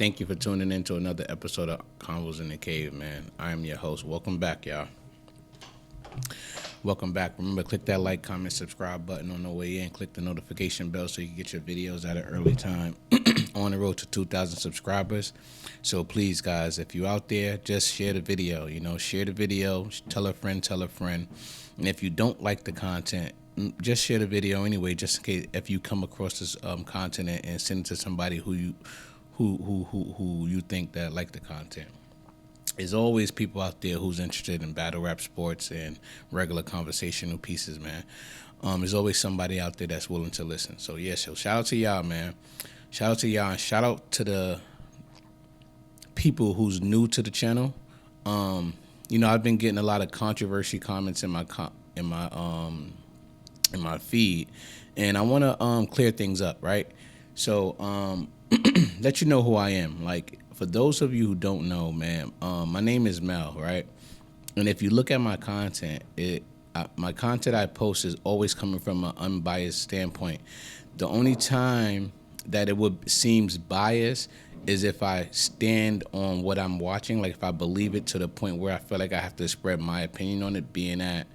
Thank you for tuning in to another episode of Convos in the Cave, man. I am your host. Welcome back, y'all. Welcome back. Remember, click that like, comment, subscribe button on the way in. Click the notification bell so you can get your videos at an early time. On the road to 2,000 subscribers. So please, guys, if you're out there, just share the video. Share the video. Tell a friend. And if you don't like the content, just share the video anyway, just in case if you come across this content and send it to somebody who you think that like the content. There's always people out there who's interested in battle rap sports and regular conversational pieces, man. There's always somebody out there that's willing to listen. So so shout out to y'all, man. Shout out to y'all, and shout out to the people who's new to the channel. I've been getting a lot of controversy comments in my feed, and I want to clear things up, right? So let you know who I am. Like, for those of you who don't know, man, my name is Mel, right? And if you look at my content, my content I post is always coming from an unbiased standpoint. The only time that seems biased is if I stand on what I'm watching, like if I believe it to the point where I feel like I have to spread my opinion on it, being that,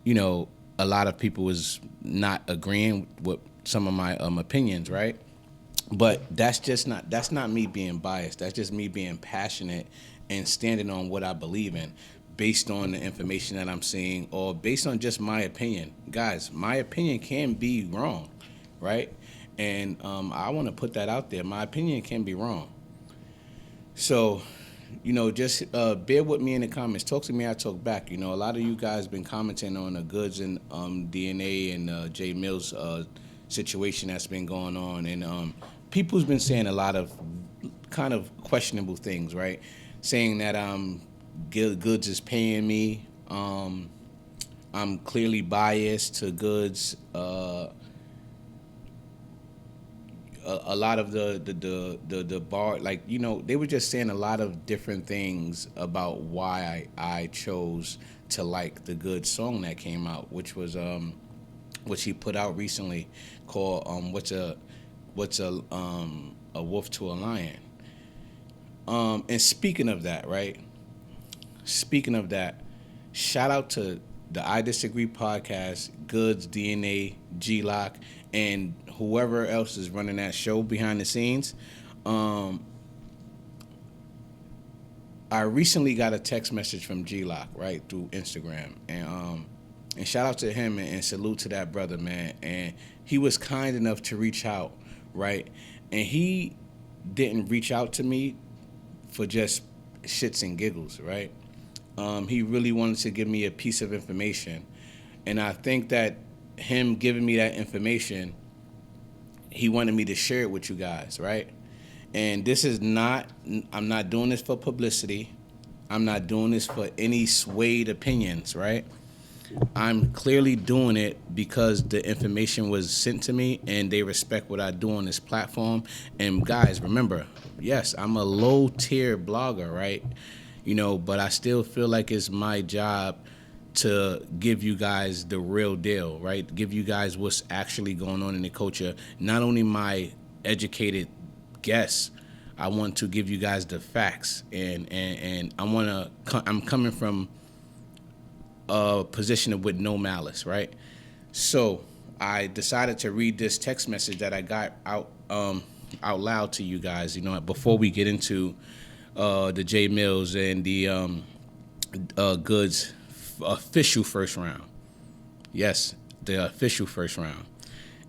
a lot of people was not agreeing with some of my opinions, right? But that's not me being biased. That's just me being passionate and standing on what I believe in based on the information that I'm seeing or based on just my opinion. Guys, my opinion can be wrong, right? And I want to put that out there. My opinion can be wrong. So, just bear with me in the comments. Talk to me, I talk back. A lot of you guys been commenting on the Goodz and DNA and J Millz situation that's been going on. And people's been saying a lot of kind of questionable things, right? Saying that Goodz is paying me. I'm clearly biased to Goodz. A lot of the bar, like, they were just saying a lot of different things about why I chose to like the Goodz song that came out, which was which he put out recently, called what's a wolf to a lion. And speaking of that, right? Speaking of that, shout out to the I Disagree podcast, Goodz, DNA, G-Lock, and whoever else is running that show behind the scenes. I recently got a text message from G-Lock, right, through Instagram. And shout out to him and salute to that brother, man. And he was kind enough to reach out, right? And he didn't reach out to me for just shits and giggles, right? He really wanted to give me a piece of information. And I think that him giving me that information, he wanted me to share it with you guys, right? And I'm not doing this for publicity. I'm not doing this for any swayed opinions, right? I'm clearly doing it because the information was sent to me and they respect what I do on this platform. And guys, remember, yes, I'm a low tier blogger, right? But I still feel like it's my job to give you guys the real deal, right? Give you guys what's actually going on in the culture. Not only my educated guess, I want to give you guys the facts, and I'm coming from a position with no malice, right? So I decided to read this text message that I got out loud to you guys, before we get into the J Millz and the Goodz official first round. Yes, the official first round.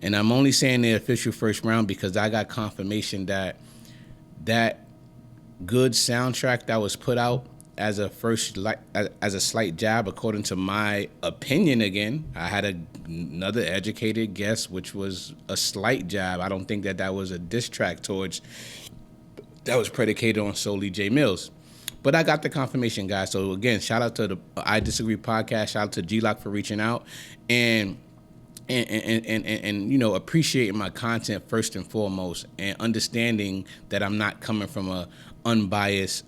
And I'm only saying the official first round because I got confirmation that Goodz soundtrack that was put out as a slight jab, according to my opinion. Again, I had another educated guess, which was a slight jab. I don't think that was a diss track that was predicated on solely J Millz. But I got the confirmation, guys. So again, shout out to the I Disagree podcast. Shout out to G-Lock for reaching out and appreciating my content first and foremost, and understanding that I'm not coming from a biased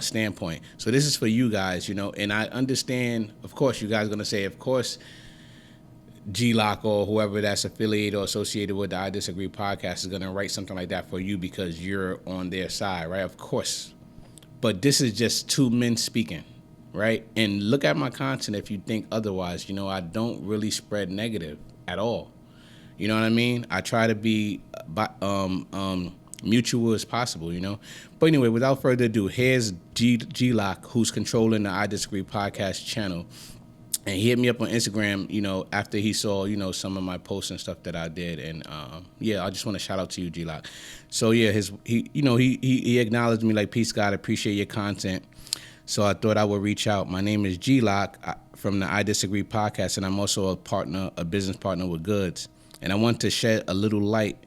standpoint. So this is for you guys, and I understand. Of course, you guys are gonna say, of course, G-Lock or whoever that's affiliated or associated with the I Disagree podcast is going to write something like that for you because you're on their side, right? Of course. But this is just two men speaking, right? And look at my content if you think otherwise. You know, I don't really spread negative at all. You know what I mean? I try to be mutual as possible, you know? But anyway, without further ado, here's G-Lock, who's controlling the I Disagree podcast channel. And he hit me up on Instagram, you know, after he saw, you know, some of my posts and stuff that I did. And, yeah, I just want to shout out to you, G-Lock. So, yeah, he acknowledged me like, peace, God, appreciate your content. So I thought I would reach out. My name is G-Lock from the I Disagree podcast, and I'm also a business partner with Goodz. And I want to shed a little light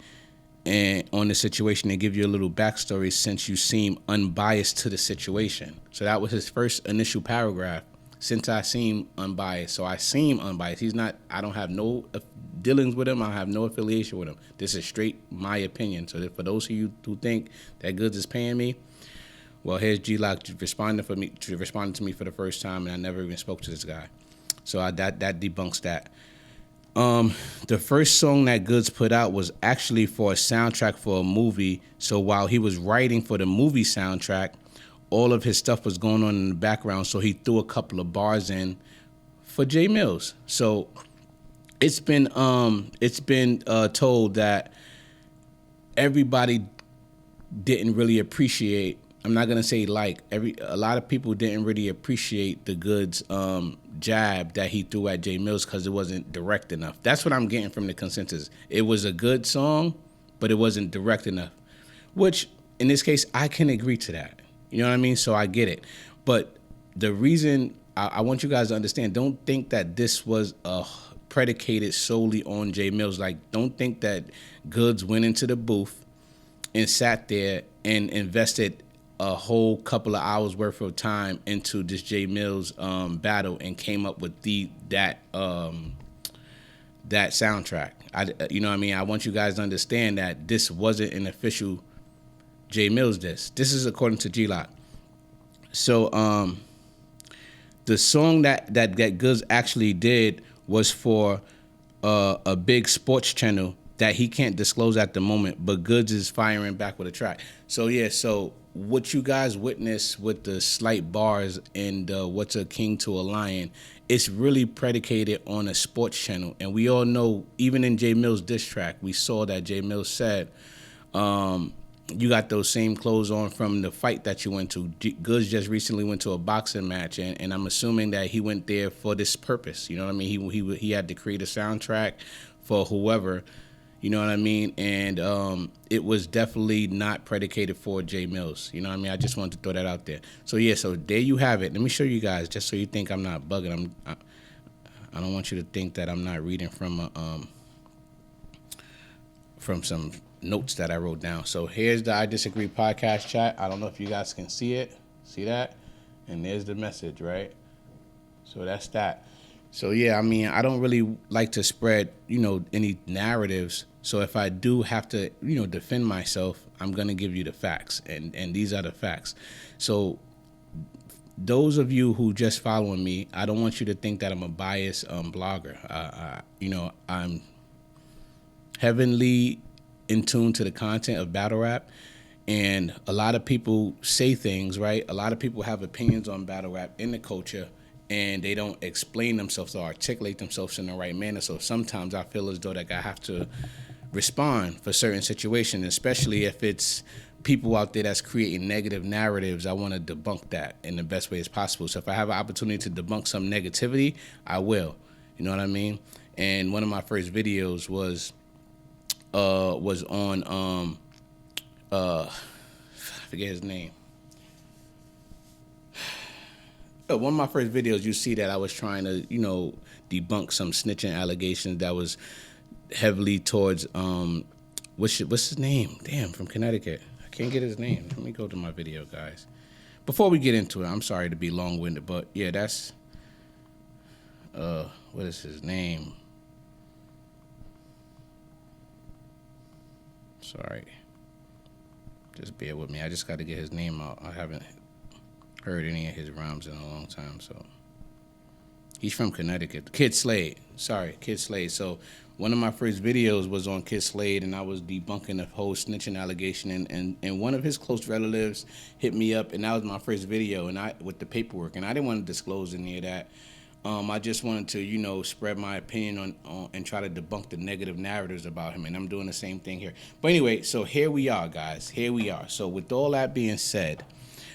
on the situation and give you a little backstory since you seem unbiased to the situation. So that was his first initial paragraph. Since I seem unbiased. So I seem unbiased. I don't have no dealings with him. I have no affiliation with him. This is straight my opinion. So for those of you who think that Goodz is paying me, well, here's G-Lock responding to me for the first time, and I never even spoke to this guy. So that debunks that. The first song that Goodz put out was actually for a soundtrack for a movie. So while he was writing for the movie soundtrack, all of his stuff was going on in the background, so he threw a couple of bars in for J Millz. So it's been told that everybody didn't really appreciate. I'm not gonna say a lot of people didn't really appreciate the Goodz jab that he threw at J Millz because it wasn't direct enough. That's what I'm getting from the consensus. It was a good song, but it wasn't direct enough. Which in this case, I can agree to that. You know what I mean? So I get it. But the reason I want you guys to understand, don't think that this was predicated solely on J Millz. Like, don't think that Goodz went into the booth and sat there and invested a whole couple of hours worth of time into this J Millz battle and came up with that soundtrack. You know what I mean? I want you guys to understand that this wasn't an official J Millz diss. This is according to G-Lock. So the song that Goodz actually did was for a big sports channel that he can't disclose at the moment, but Goodz is firing back with a track. So yeah, so what you guys witnessed with the slight bars and what's a king to a lion, it's really predicated on a sports channel. And we all know, even in J Millz diss track, we saw that J Millz said, you got those same clothes on from the fight that you went to. Goodz just recently went to a boxing match, and I'm assuming that he went there for this purpose. You know what I mean? He had to create a soundtrack for whoever. You know what I mean? And it was definitely not predicated for J Millz. You know what I mean? I just wanted to throw that out there. So yeah, so there you have it. Let me show you guys, just so you think I'm not bugging. I don't want you to think that I'm not reading from some notes that I wrote down. So here's the I Disagree podcast chat. I don't know if you guys can see it. See that? And there's the message, right? So that's that. So yeah, I mean, I don't really like to spread, any narratives. So if I do have to, defend myself, I'm going to give you the facts. And these are the facts. So those of you who just following me, I don't want you to think that I'm a biased blogger. I'm heavily in tune to the content of battle rap, and a lot of people say things, right? A lot of people have opinions on battle rap in the culture, and they don't explain themselves or articulate themselves in the right manner. So sometimes I feel as though that I have to respond for certain situations, especially if it's people out there that's creating negative narratives. I want to debunk that in the best way as possible. So if I have an opportunity to debunk some negativity, I will. You know what I mean? And one of my first videos was on I forget his name. One of my first videos, you see that I was trying to, debunk some snitching allegations that was heavily towards what's his name? Damn, from Connecticut. I can't get his name. Let me go to my video, guys. Before we get into it, I'm sorry to be long-winded, but yeah, that's what is his name? Sorry. Just bear with me. I just got to get his name out. I haven't heard any of his rhymes in a long time, so He's from Connecticut. Kid Slade. Sorry, Kid Slade. So one of my first videos was on Kid Slade, and I was debunking the whole snitching allegation. And one of his close relatives hit me up, and that was my first video, and I with the paperwork. And I didn't want to disclose any of that. I just wanted to, you know, spread my opinion on and try to debunk the negative narratives about him. And I'm doing the same thing here. But anyway, so here we are, guys. Here we are. So with all that being said,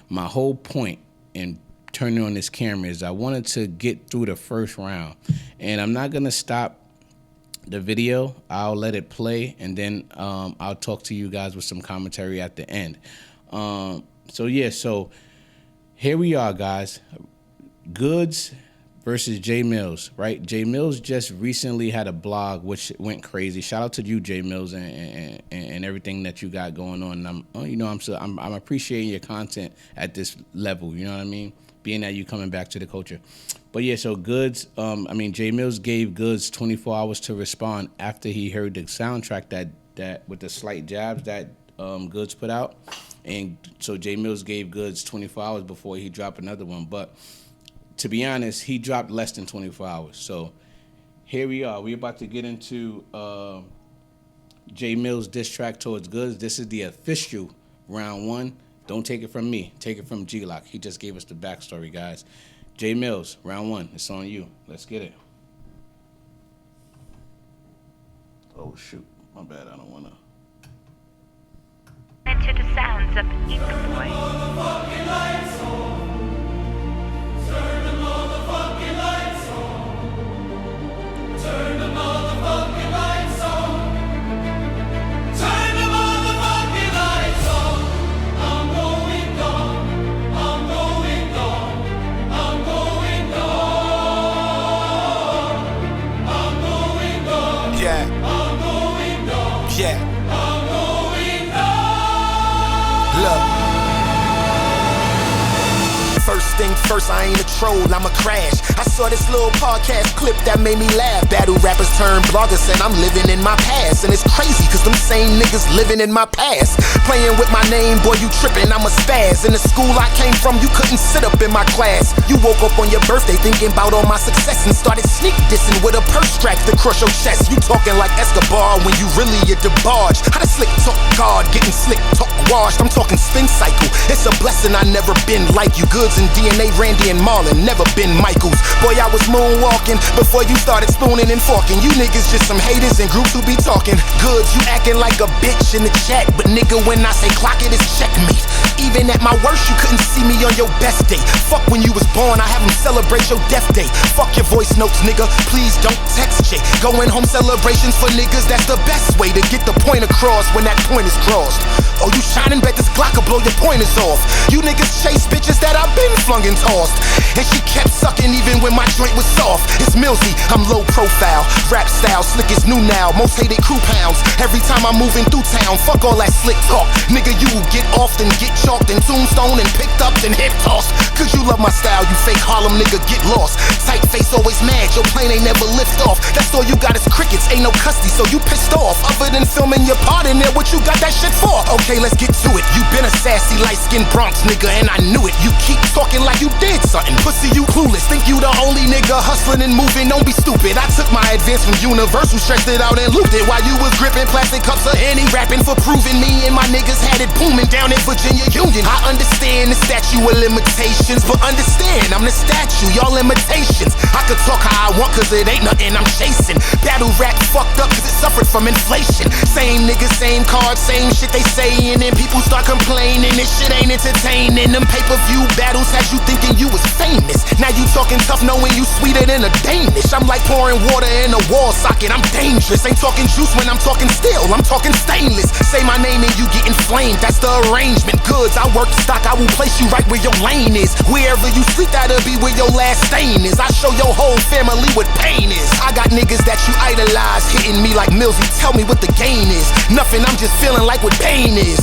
my whole point in turning on this camera is I wanted to get through the first round. And I'm not going to stop the video. I'll let it play, and then I'll talk to you guys with some commentary at the end. So here we are, guys. Goodz versus J Millz, right? J Millz just recently had a blog which went crazy. Shout out to you, J Millz, and everything that you got going on. And I'm appreciating your content at this level. You know what I mean? Being that you coming back to the culture. But yeah, so Goodz, J Millz gave Goodz 24 hours to respond after he heard the soundtrack that with the slight jabs that Goodz put out. And so J Millz gave Goodz 24 hours before he dropped another one. But to be honest, he dropped less than 24 hours. So here we are. We're about to get into J Millz diss track towards Goodz. This is the official round one. Don't take it from me. Take it from G-Lock. He just gave us the backstory, guys. J Millz, round one. It's on you. Let's get it. Oh, shoot. My bad. I don't want to. Into the sounds of Eagle Boy. Turn the motherfucking lights on. Turn the motherfucking lights on. Turn the motherfucking lights on. I'm going gone. I'm going gone. I'm going gone. I'm going gone. Yeah. I'm going gone. Yeah. I'm going gone. Look. First thing first, I ain't a troll, I'm a crash. I saw this little podcast clip that made me laugh. Battle rappers turned bloggers said I'm living in my past. And it's crazy, cause them same niggas living in my past. Playing with my name, boy, you tripping, I'm a spaz. In the school I came from, you couldn't sit up in my class. You woke up on your birthday thinking about all my success and started sneak dissing with a purse strapped across your chest. You talking like Escobar when you really a debarge. How the slick talk guard, getting slick talk washed. I'm talking spin cycle, it's a blessing I never been like you. Goodz and DNA, Randy and Marlon, never been Michaels. Boy, I was moonwalking before you started spooning and forking. You niggas just some haters and groups who be talking. Goodz, you acting like a bitch in the chat, but nigga, when I say clock it, it's checkmate. Even at my worst, you couldn't see me on your best day. Fuck when you was born, I have them celebrate your death day. Fuck your voice notes, nigga, please don't text Jay. Going home celebrations for niggas, that's the best way to get the point across when that point is crossed. Oh, you shining, bet this Glock will blow your pointers off. You niggas chase bitches that I've been flung and tossed, and she kept sucking even when my joint was soft. It's Millzy, I'm low profile, rap style, slick as new now, most hated crew pounds. Every time I'm moving through town, fuck all that slick talk. Nigga, you will get off and get chalked and tombstone and picked up and hip tossed. Cause you love my style, you fake Harlem nigga, get lost. Tight face, always mad, your plane ain't never lift off. That's all you got is crickets, ain't no custody, so you pissed off. Other than filming your part in there, what you got that shit for? Okay, let's get to it. You been a sassy, light-skinned Bronx nigga, and I knew it. You keep talking like you did something. Pussy, you clueless. Think you the only nigga hustling and moving. Don't be stupid. I took my advance from Universal, stretched it out and looped it while you was gripping plastic cups of Henny, rapping for proving me and my niggas had it booming down in Virginia Union. I understand the statute of limitations, but understand I'm the statue, y'all limitations. I could talk how I want cause it ain't nothing I'm chasing. Battle rap fucked up cause it suffered from inflation. Same niggas, same cards, same shit they saying, and people start complaining. This shit ain't entertaining. Them pay-per-view battles had you thinking you was famous. Now you talking tough knowing you sweeter than a Danish. I'm like pouring water in a wall socket, I'm dangerous. Ain't talking juice when I'm talking steel, I'm talking stainless. Say my name and you get inflamed, that's the arrangement. Goodz, I work the stock, I will place you right where your lane is. Wherever you sleep, that'll be where your last stain is. I show your whole family what pain is. I got niggas that you idolize hitting me like Millz. Tell me what the gain is. Nothing, I'm just feeling like what pain is.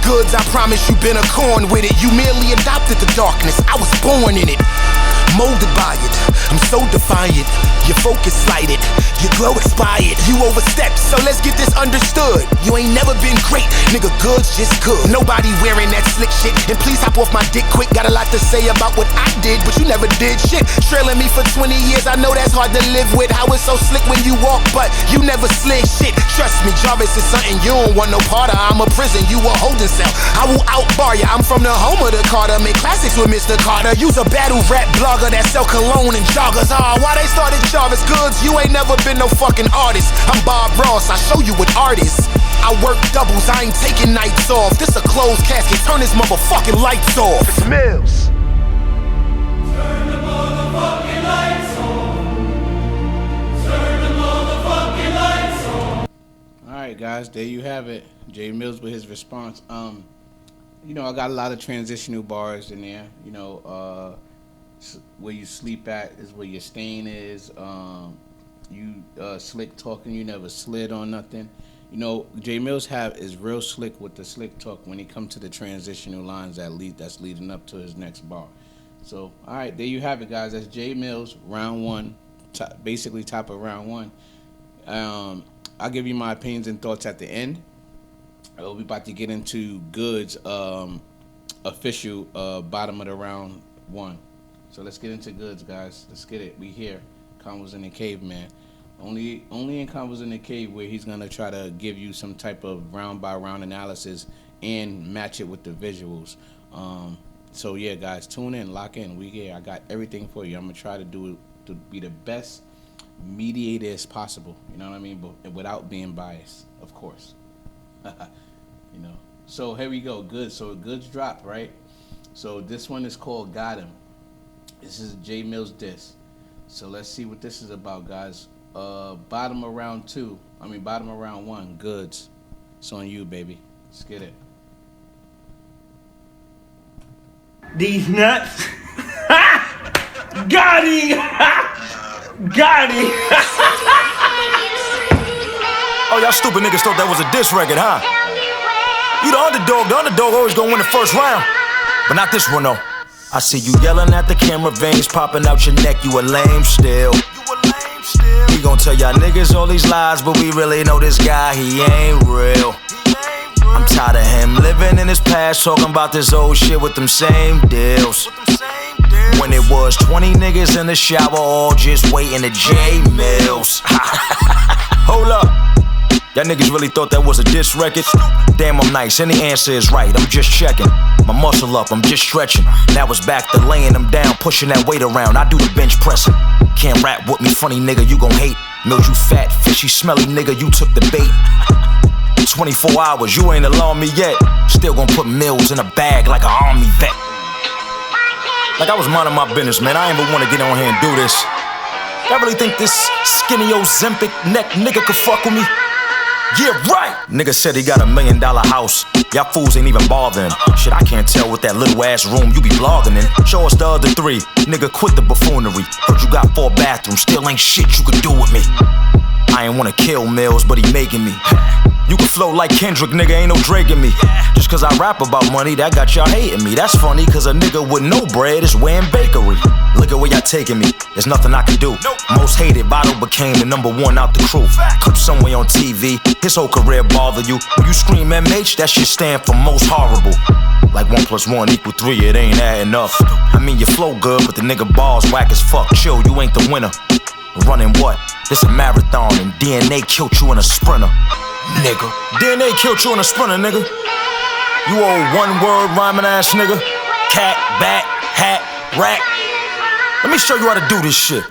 Goodz, I promise you been a corn with it. You merely adopted the darkness, I was born in it. molded by it. I'm so defiant, your focus slighted, your glow expired. You overstepped, so let's get this understood. You ain't never been great, nigga, Goodz just good. Nobody wearing that slick shit, and please hop off my dick quick. Got a lot to say about what I did, but you never did shit. Trailing me for 20 years, I know that's hard to live with. How it's so slick when you walk, but you never slid shit. Trust me, Jarvis is something you don't want no part of. I'm a prison, you a holding cell. I will outbar ya, I'm from the home of the Carter. Make classics with Mr. Carter. You's a battle rap blogger that sell cologne and joggers. Why they started Jarvis Goodz? You ain't never been no fucking artist. I'm Bob Ross, I show you what artists. I work doubles, I ain't taking nights off. This a closed casket, turn this motherfucking lights off. It's Millz. Turn the motherfucking lights on. Turn the motherfucking lights on. Alright guys, there you have it. Jay Millz with his response. You know, I got a lot of transitional bars in there. You know, where you sleep at is where your stain is. You slick talking, you never slid on nothing. You know, Jay Millz is real slick with the slick talk when he comes to the transitional lines that's leading up to his next bar. So, all right, there you have it, guys. That's Jay Millz, round one, basically top of round one. I'll give you my opinions and thoughts at the end. We'll be about to get into Goodz official bottom of the round one. So let's get into Goodz, guys. Let's get it. We here. Convos in the Cave, man. Only in Convos in the Cave where he's gonna try to give you some type of round by round analysis and match it with the visuals. So yeah, guys, tune in, lock in. We here. I got everything for you. I'm gonna try to do it to be the best mediator as possible. You know what I mean? But without being biased, of course. You know. So here we go. Goodz. So Goodz dropped, right? So this one is called Got Him. This is Jay Millz diss. So let's see what this is about, guys. Bottom of round one, Goodz. It's on you, baby. Let's get it. These nuts. Got him. Got him. Oh, y'all stupid niggas thought that was a diss record, huh? You the underdog. The underdog always gonna win the first round. But not this one, though. I see you yelling at the camera, veins popping out your neck. You a lame still. We gon' tell y'all niggas all these lies, but we really know this guy, he ain't real. I'm tired of him living in his past, talking about this old shit with them same deals. When it was 20 niggas in the shower, all just waiting to Jay Millz. Hold up. Y'all niggas really thought that was a diss record? Damn, I'm nice, and the answer is right, I'm just checking. My muscle up, I'm just stretching. Now it's back to laying them down, pushing that weight around. I do the bench pressing. Can't rap with me, funny nigga, you gon' hate. Millz, you fat, fishy, smelly nigga, you took the bait. 24 hours, you ain't alarmed me yet. Still gon' put Millz in a bag like an army vet. Like I was minding my business, man, I ain't even wanna get on here and do this. Y'all really think this skinny Ozempic neck nigga could fuck with me? Yeah, right! Nigga said he got $1 million house. Y'all fools ain't even bothering. Shit, I can't tell what that little ass room you be blogging in. Show us the other 3. Nigga, quit the buffoonery. Heard you got 4 bathrooms, still ain't shit you could do with me. I ain't wanna kill Millz, but he making me. You can flow like Kendrick, nigga, ain't no Drake in me. Just cause I rap about money, that got y'all hating me. That's funny, cause a nigga with no bread is wearing bakery. Look at where y'all taking me, there's nothing I can do. Most hated bottle became the #1 out the crew. Clip somewhere on TV, his whole career bother you. When you scream MH, that shit stand for most horrible. Like 1 + 1 = 3, it ain't adding up. I mean, you flow good, but the nigga bars whack as fuck. Chill, you ain't the winner. Running what? This a marathon and DNA killed you in a sprinter. Nigga, DNA killed you in a sprinter, nigga. You old one-word rhyming ass nigga. Cat, bat, hat, rat. Let me show you how to do this shit.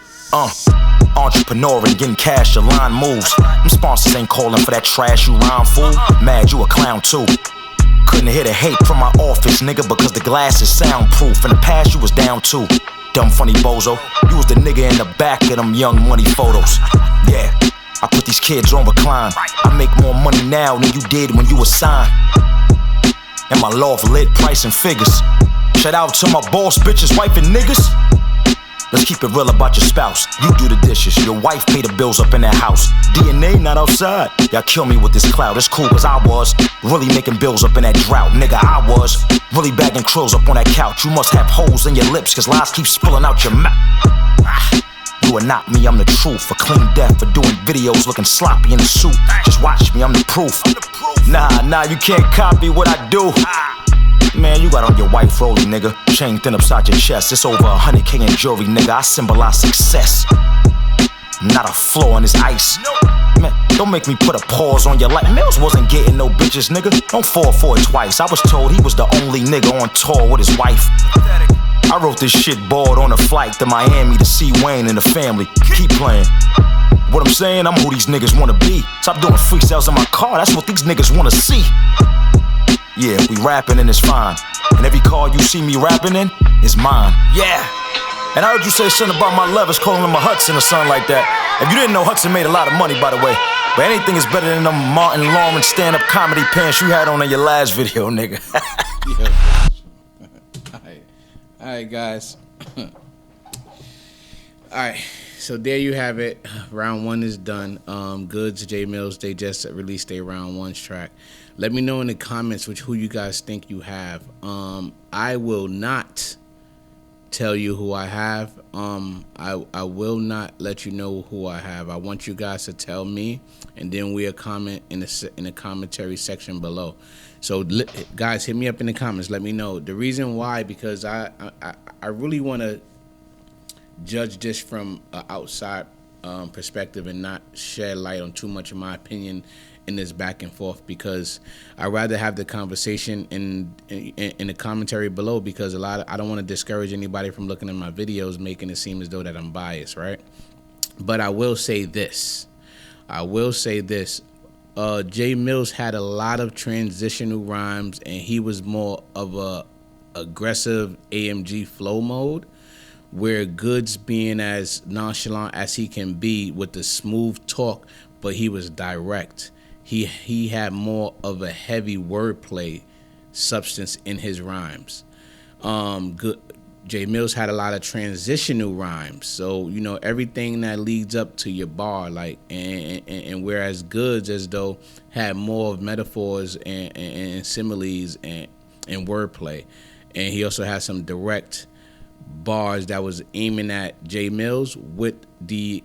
Entrepreneur and getting cash, your line moves. Them sponsors ain't calling for that trash, you rhyme fool. Mad, you a clown too. Couldn't hit a hate from my office, nigga, because the glass is soundproof. In the past, you was down too. Dumb funny bozo. You was the nigga in the back of them young money photos. Yeah. I put these kids on recline. I make more money now than you did when you was signed. And my loft lit price and figures. Shout out to my boss, bitches, wife and niggas. Let's keep it real about your spouse. You do the dishes, your wife pay the bills up in that house. DNA not outside. Y'all kill me with this cloud. It's cool cause I was really making bills up in that drought. Nigga, I was really bagging krills up on that couch. You must have holes in your lips cause lies keep spilling out your mouth. You are not me, I'm the truth. For clean death, for doing videos looking sloppy in the suit. Just watch me, I'm the proof. Nah, you can't copy what I do. Man, you got on your white rollie, nigga. Chain thin upside your chest. It's over 100K in jewelry, nigga. I symbolize success. Not a flaw in this ice. Man, don't make me put a pause on your life. Millz wasn't getting no bitches, nigga. Don't fall for it twice. I was told he was the only nigga on tour with his wife. I wrote this shit bored on a flight to Miami to see Wayne and the family. Keep playing. What I'm saying, I'm who these niggas wanna be. Stop doing freestyles in my car, that's what these niggas wanna see. Yeah, we rapping and it's fine. And every car you see me rapping in is mine. Yeah. And I heard you say something about my levers calling him a Hudson or something like that. If you didn't know, Hudson made a lot of money, by the way. But anything is better than them Martin Lawrence stand-up comedy pants you had on in your last video, nigga. Alright, guys. Alright, so there you have it. Round 1 is done. Goodz, J Millz, they just released their round 1's track. Let me know in the comments who you guys think you have. I will not tell you who I have. I will not let you know who I have. I want you guys to tell me, and then we'll comment in the commentary section below. So guys, hit me up in the comments. Let me know the reason why, because I really want to judge this from an outside perspective and not shed light on too much of my opinion in this back and forth, because I'd rather have the conversation in the commentary below, because I don't want to discourage anybody from looking at my videos making it seem as though that I'm biased, right? But I will say this. J Millz had a lot of transitional rhymes, and he was more of a aggressive AMG flow mode, where Goodz being as nonchalant as he can be with the smooth talk, but he was direct. He had more of a heavy wordplay substance in his rhymes. J Millz had a lot of transitional rhymes, so you know everything that leads up to your bar, like and whereas Goodz as though had more of metaphors and similes and wordplay, and he also had some direct bars that was aiming at J Millz with the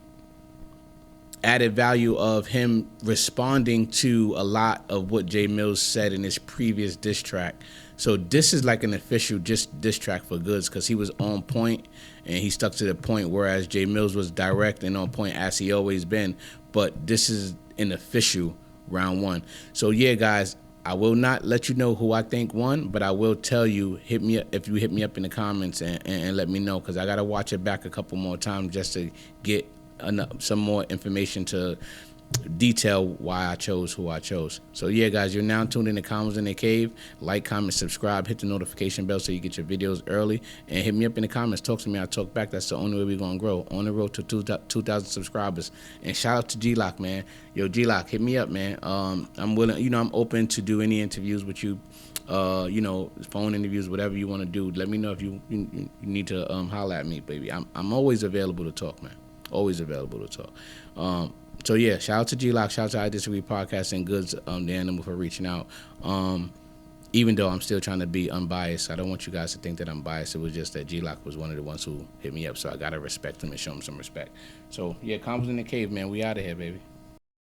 added value of him responding to a lot of what J Millz said in his previous diss track. So this is like an official diss track for Goodz, because he was on point and he stuck to the point, whereas J Millz was direct and on point as he always been. But this is an official round 1. So yeah, guys, I will not let you know who I think won, but I will tell you, hit me up if you hit me up in the comments and let me know, because I gotta watch it back a couple more times just to get some more information to detail why I chose who I chose. So yeah, guys, you're now tuned in to Convos in the Cave. Like, comment, subscribe, hit the notification bell so you get your videos early, and hit me up in the comments. Talk to me, I talk back. That's the only way we're gonna grow. On the road to 2,000 subscribers. And shout out to G-Lock, man. Yo, G-Lock, hit me up, man. I'm willing, you know, I'm open to do any interviews with you. You know, phone interviews, whatever you want to do. Let me know if you need to holler at me, baby. I'm always available to talk, man. Always available to talk. So yeah, shout out to G-Lock, shout out to I Disagree Podcast, and Goodz, the Animal, for reaching out. Even though I'm still trying to be unbiased, I don't want you guys to think that I'm biased. It was just that G-Lock was one of the ones who hit me up, so I gotta respect him and show him some respect. So yeah, Convos in the Cave, man. We out of here, baby.